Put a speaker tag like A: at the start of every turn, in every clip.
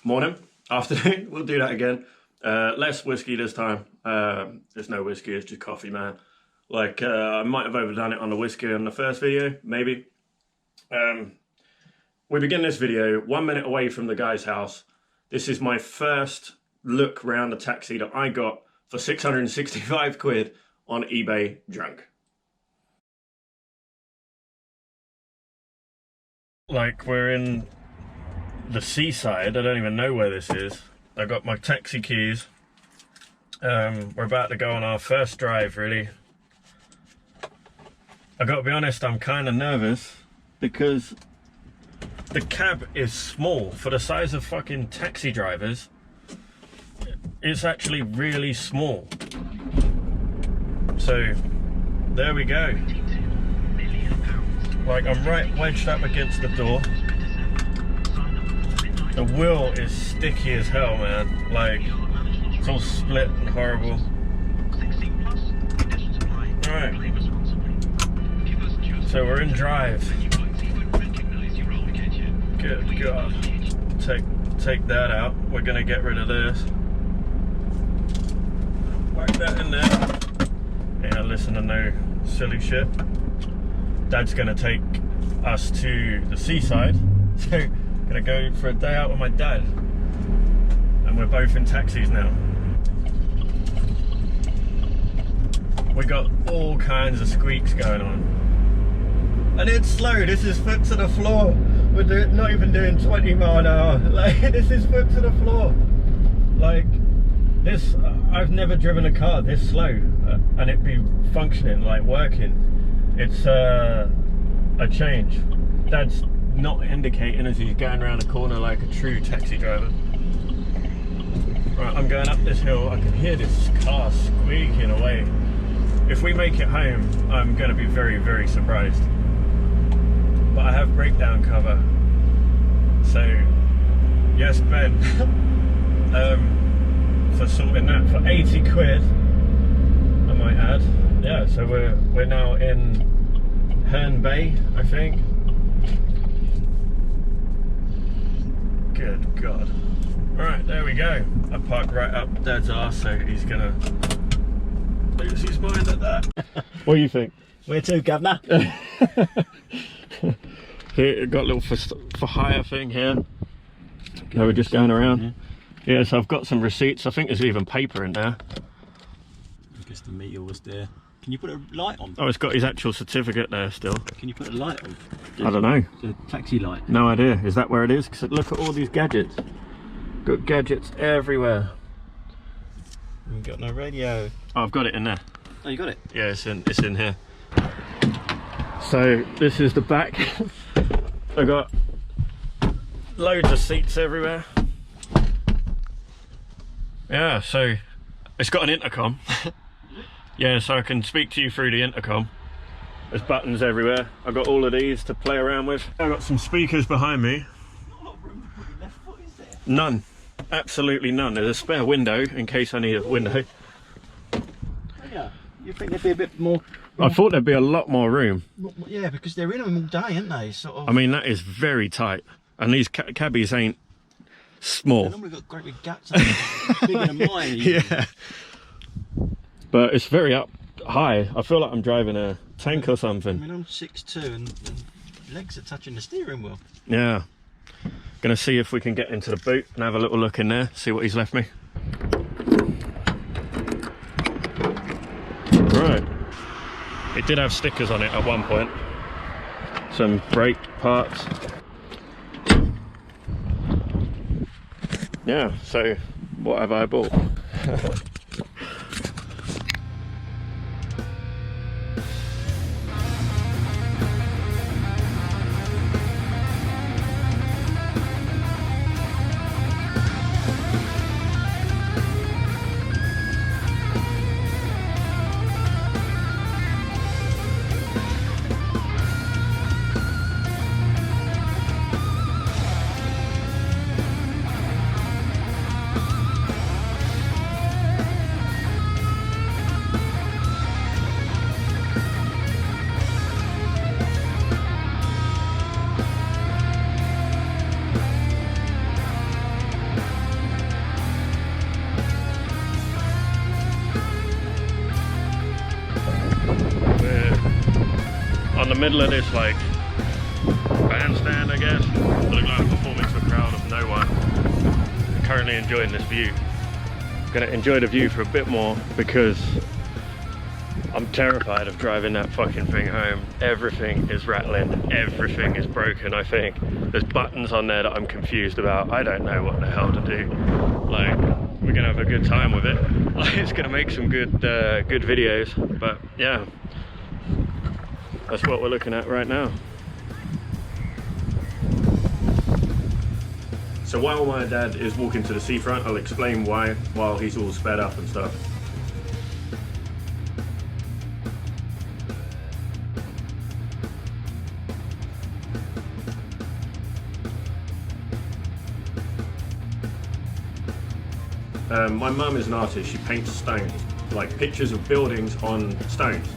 A: Morning, afternoon, we'll do that again. Less whiskey this time. There's no whiskey, it's just coffee, man. Like, I might have overdone it on the whiskey on the first video, maybe. We begin this video 1 minute away from the guy's house. This is my first look round the taxi that I got for 665 quid on eBay drunk. Like, we're in the seaside. I don't even know where this is. I got my taxi keys. We're about to go on our first drive, really. I gotta be honest, I'm kind of nervous because the cab is small for the size of fucking taxi drivers. It's actually really small. So there we go. Like, I'm right wedged up against the door. The wheel is sticky as hell, man. Like, it's all split and horrible. Alright. So we're in drive. Good God. Take that out. We're gonna get rid of this. Whack that in there. Yeah, listen to no silly shit. Dad's gonna take us to the seaside. So gonna go for a day out with my dad, and we're both in taxis now. We got all kinds of squeaks going on, and it's slow. This is foot to the floor. We're not even doing 20 mile an hour. Like, this is foot to the floor. Like this, I've never driven a car this slow and it be functioning, like working. It's a change. Dad's not indicating as he's going around the corner like a true taxi driver. Right, I'm going up this hill. I can hear this car squeaking away. If we make it home, I'm going to be very, very surprised. But I have breakdown cover. So, yes, Ben, for sorting that for 80 quid, I might add. Yeah, so we're now in Herne Bay, I think. Good God. Alright, there we go. I parked right up Dad's arse, so he's gonna lose his mind at that. What do you think?
B: Where to, governor?
A: Here, got a little for hire thing here. We're just going around. Yeah, so I've got some receipts. I think there's even paper in there.
B: I guess the meter was there. Can you put a light on?
A: Oh, it's got his actual certificate there still.
B: Can you put a light on?
A: I don't know.
B: The taxi light.
A: No idea. Is that where it is? Because look at all these gadgets. Got gadgets everywhere.
B: We've got no radio.
A: Oh, I've got it in there.
B: Oh, you got it?
A: Yeah, it's in here. So this is the back. I got loads of seats everywhere. Yeah, so it's got an intercom. Yeah, so I can speak to you through the intercom. There's buttons everywhere. I've got all of these to play around with. I've got some speakers behind me.
B: Not a lot of room to put your left foot, is there?
A: None. Absolutely none. There's a spare window in case I need a window.
B: Oh, yeah. You think there'd be a bit more?
A: I thought there'd be a lot more room.
B: Yeah, because they're in them all day, aren't they? Sort of.
A: I mean, that is very tight. And these cabbies ain't small.
B: They've normally got great big gaps, bigger than mine. Even.
A: Yeah. But it's very up high. I feel like I'm driving a tank or something.
B: I mean, I'm 6'2" and legs are touching the steering wheel.
A: Yeah. Gonna see if we can get into the boot and have a little look in there, see what he's left me. Right. It did have stickers on it at one point. Some brake parts. Yeah, so what have I bought? middle of this like bandstand, I guess. I look like I'm performing to a crowd of no one. I'm currently enjoying this view. I'm gonna enjoy the view for a bit more because I'm terrified of driving that fucking thing home. Everything is rattling, everything is broken, I think. There's buttons on there that I'm confused about. I don't know what the hell to do. Like, we're gonna have a good time with it. Like, it's gonna make some good good videos, but yeah. That's what we're looking at right now. So while my dad is walking to the seafront, I'll explain why while he's all sped up and stuff. My mum is an artist. She paints stones, like pictures of buildings on stones.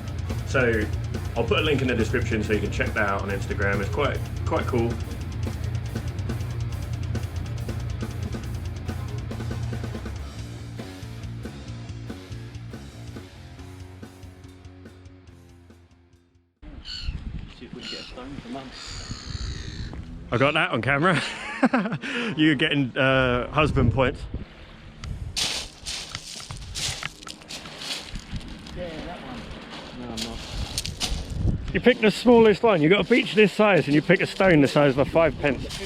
A: So I'll put a link in the description so you can check that out on Instagram. It's quite cool.
B: See if we can get a stone for Mum.
A: I got that on camera. You getting husband points.
B: Yeah, that one. No, I'm not.
A: You picked the smallest one. You got a beach this size and you pick a stone the size of a 5 pence.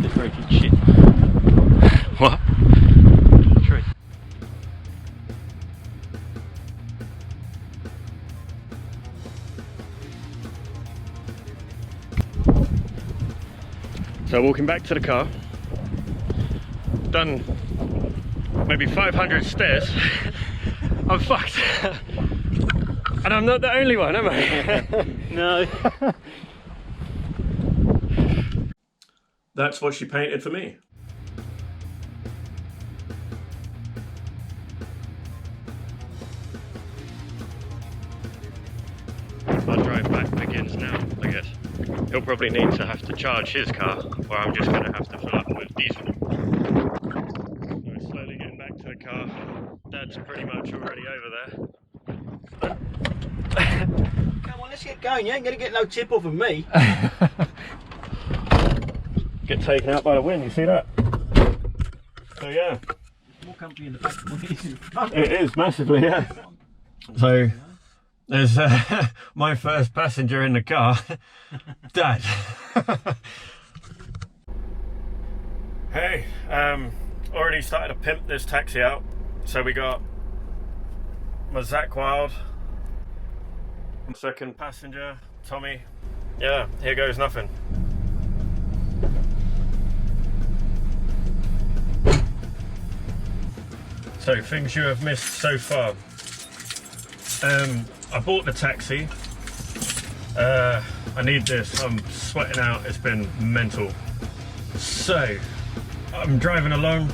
B: This road is shit.
A: What?
B: Tree.
A: So walking back to the car, done maybe 500 stairs. I'm fucked. And I'm not the only one, am I?
B: No.
A: That's what she painted for me. Our drive back begins now, I guess. He'll probably need to have to charge his car, or I'm just going to have to fill up with diesel. We're slowly getting back to the car. Dad's pretty much already over there.
B: Come on, let's get going. You ain't going to get no tip off of me.
A: Get taken out by the wind, you see that? So yeah.
B: It's more comfy in the back than it is in front.
A: It is, massively, yeah. So, there's my first passenger in the car, Dad. Hey, already started to pimp this taxi out. So we got my Zach Wild, second passenger, Tommy. Yeah, here goes nothing. So, things you have missed so far. I bought the taxi. I need this. I'm sweating out. It's been mental. So, I'm driving along.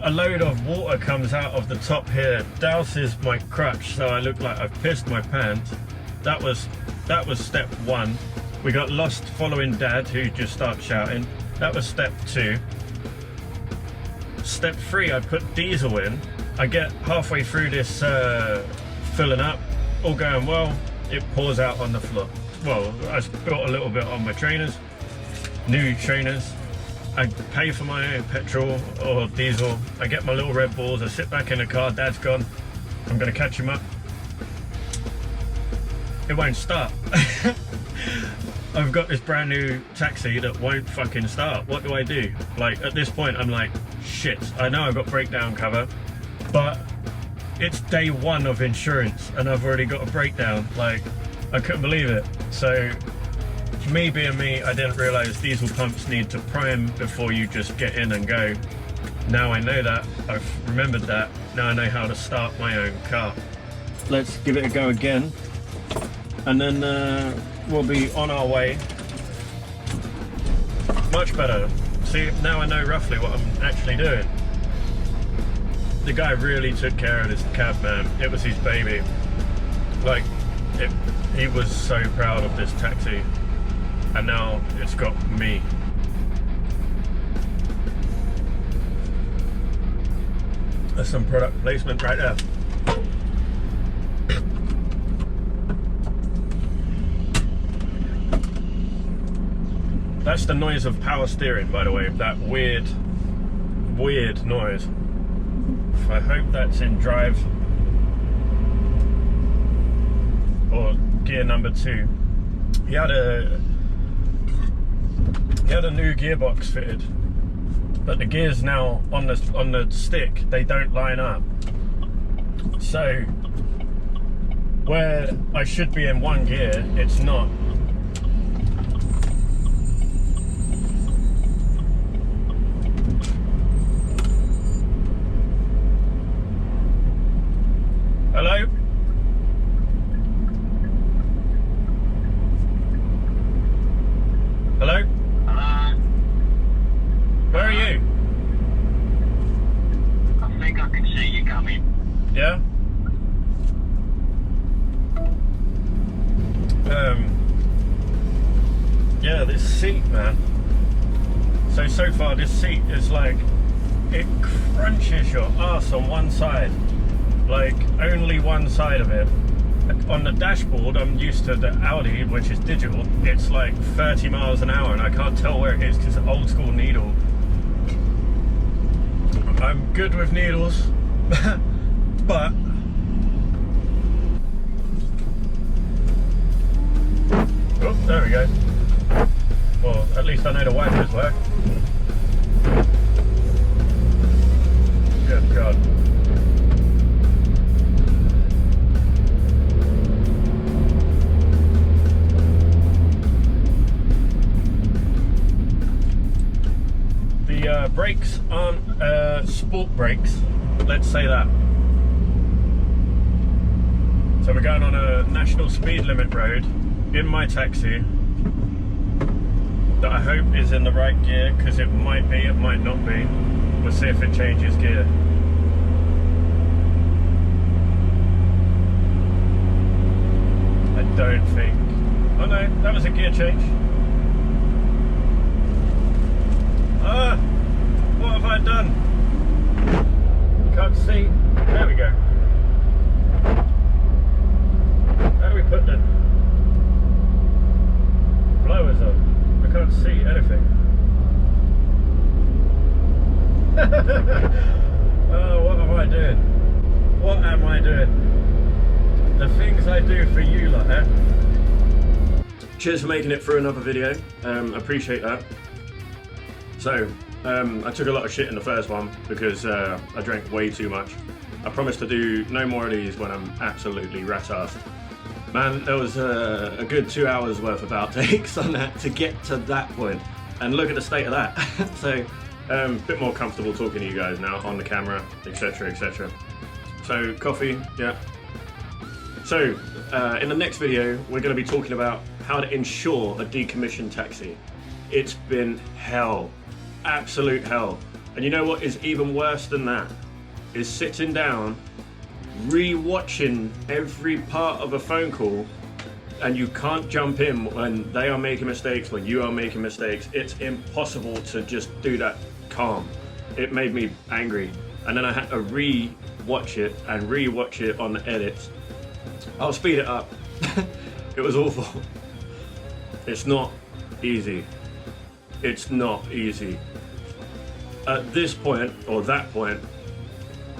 A: A load of water comes out of the top here, douses my crutch, so I look like I've pissed my pants. That was step one. We got lost following Dad, who just started shouting. That was step two. Step three, I put diesel in. I get halfway through this filling up, all going well, it pours out on the floor. Well, I spilled a little bit on my trainers, new trainers. I pay for my petrol or diesel. I get my little Red Bulls, I sit back in the car, Dad's gone. I'm gonna catch him up. It won't start. I've got this brand new taxi that won't fucking start. What do I do? Like, at this point, I'm like, shit. I know I've got breakdown cover, but it's day one of insurance and I've already got a breakdown. Like, I couldn't believe it. So, me being me, I didn't realise diesel pumps need to prime before you just get in and go. Now I know that. I've remembered that. Now I know how to start my own car. Let's give it a go again. And then we'll be on our way Much better. See, now I know roughly what I'm actually doing. The guy really took care of this cab, man. It was his baby. Like, he was so proud of this taxi. And now it's got me. There's some product placement right there. That's the noise of power steering, by the way. That weird noise. I hope that's in drive or gear number 2. He had a new gearbox fitted, but the gears now on the stick, they don't line up. So where I should be in 1 gear, it's not. Hello? Hello?
C: Hello?
A: Where are you?
C: I think I can see you coming.
A: Yeah? Yeah, this seat, man. So far this seat is like, it crunches your ass on one side. Like, only one side of it. On the dashboard, I'm used to the Audi, which is digital. It's like 30 miles an hour and I can't tell where it is because it's an old school needle. I'm good with needles, but oh, there we go. Well, at least I know the wipers work. Good God. The brakes aren't sport brakes, let's say that. So we're going on a national speed limit road in my taxi that I hope is in the right gear, because it might be, it might not be. We'll see if it changes gear. I don't think. Oh no, that was a gear change. Ah, what have I done? Can't see. There we go. How do we put the blowers on? I can't see anything. Oh, what am I doing? What am I doing? The things I do for you, like that. Cheers for making it through another video. Appreciate that. So, I took a lot of shit in the first one because I drank way too much. I promised to do no more of these when I'm absolutely rat-assed. Man, there was a good 2 hours worth of outtakes on that to get to that point. And look at the state of that. So, a bit more comfortable talking to you guys now on the camera, etc, etc. So, coffee, yeah. So, in the next video, we're going to be talking about how to insure a decommissioned taxi. It's been hell. Absolute hell. And you know what is even worse than that? Is sitting down, re-watching every part of a phone call, and you can't jump in when they are making mistakes, when you are making mistakes. It's impossible to just do that calm. It made me angry. And then I had to re-watch it and re-watch it on the edits. I'll speed it up. It was awful. It's not easy. It's not easy. At this point, or that point,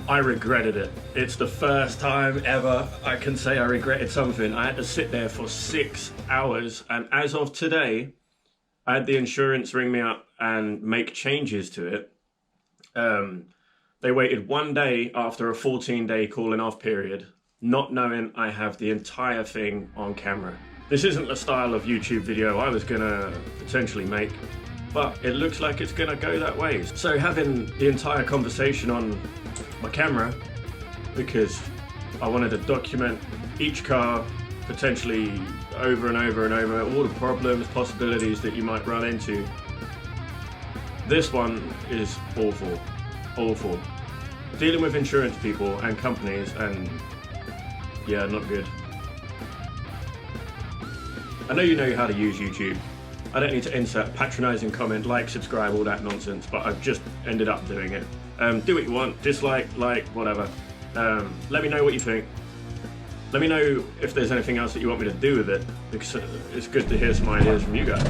A: I regretted it. It's the first time ever I can say I regretted something. I had to sit there for 6 hours, and as of today, I had the insurance ring me up and make changes to it. They waited 1 day after a 14-day calling off period, not knowing I have the entire thing on camera. This isn't the style of YouTube video I was gonna potentially make, but it looks like it's gonna go that way. So having the entire conversation on my camera, because I wanted to document each car potentially over and over and over, all the problems, possibilities that you might run into. This one is awful, awful. Dealing with insurance people and companies, and yeah, not good. I know you know how to use YouTube. I don't need to insert patronising comment, like, subscribe, all that nonsense, but I've just ended up doing it. Do what you want, dislike, like, whatever. Let me know what you think. Let me know if there's anything else that you want me to do with it, because it's good to hear some ideas from you guys.